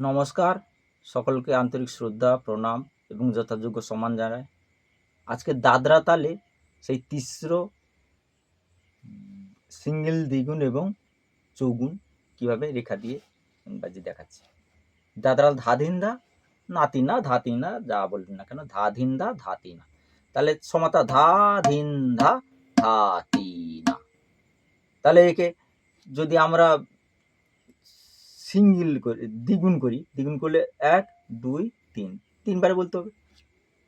নমস্কার, সকলকে আন্তরিক শ্রদ্ধা, প্রণাম এবং যথাযোগ্য সম্মান জানাই। আজকে দাদরা তালে সেই তিস্র, সিঙ্গেল, দ্বিগুণ এবং চৌগুণ কীভাবে রেখা দিয়ে বাজিয়ে দেখাচ্ছি। দাদরা ধাধিন্দা, নাতিনা, ধাতিনা, যা বলবেন না কেন, ধাধিন্দা, ধাতিনা। তাহলে সমাতা ধা ধিন ধা ধাতিনা। তাহলে একে যদি আমরা সিঙ্গেল করে দ্বিগুণ করি, দ্বিগুণ করলে 1 2 3 তিনবারে বলতে হবে।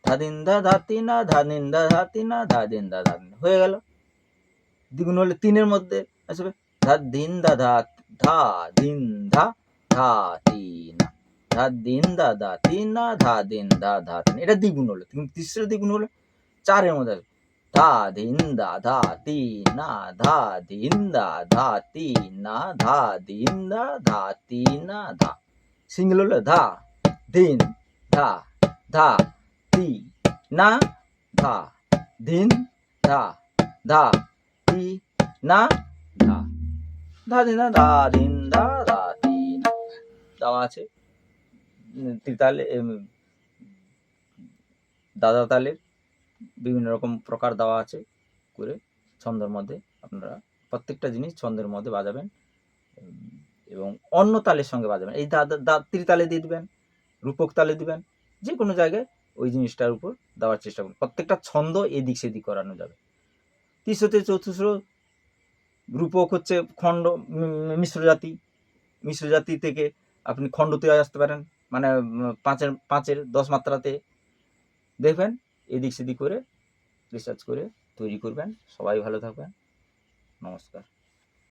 ধাদিন্দা ধাতিনা, ধাদিন্দা ধাতিনা, ধাদিন্দা ধাতিনা, হয়ে গেল। দ্বিগুণ হলে 3-এর মধ্যে আসবে ধাদিন্দা ধা ধা ধিন ধা ধাতিনা, ধাদিন্দা ধাতিনা, ধাদিন্দা ধাতিনা। এটা দ্বিগুণ হলো। তিসরা দ্বিগুণ হলো 4-এর মধ্যে আসবে ধাদিন্দা ধাতিনা, ধাদিন্দা ধাতিনা, ধাদিন্দা ধাতিনা, ধা। সিঙ্গেল হলো ধা দিন ধা ধা তি না ধা দিন ধা ধা তি না ধা ধা দিন ধা দিন ধা ধা তি না। দেওয়া আছে ত্রিতালে, দাদা তালের বিভিন্ন রকম প্রকার দেওয়া আছে করে ছন্দের মধ্যে আপনারা প্রত্যেকটা জিনিস ছন্দের মধ্যে বাজাবেন এবং অন্য তালের সঙ্গে বাজাবেন। এই ত্রিতালে দিয়ে দিবেন, রূপক তালে দিবেন, যে কোনো জায়গায় ওই জিনিসটার উপর দেওয়ার চেষ্টা করুন। প্রত্যেকটা ছন্দ এদিক সেদিক করানো যাবে। তিস্রতে চতুস্র, রূপক হচ্ছে খণ্ড, মিশ্র জাতি থেকে আপনি খণ্ডতে আসতে পারেন, মানে পাঁচের 10 মাত্রাতে দেখবেন। এদিক সেদিক করে রিসার্চ করে তৈরি করবেন। সবাই ভালো থাকবেন। নমস্কার।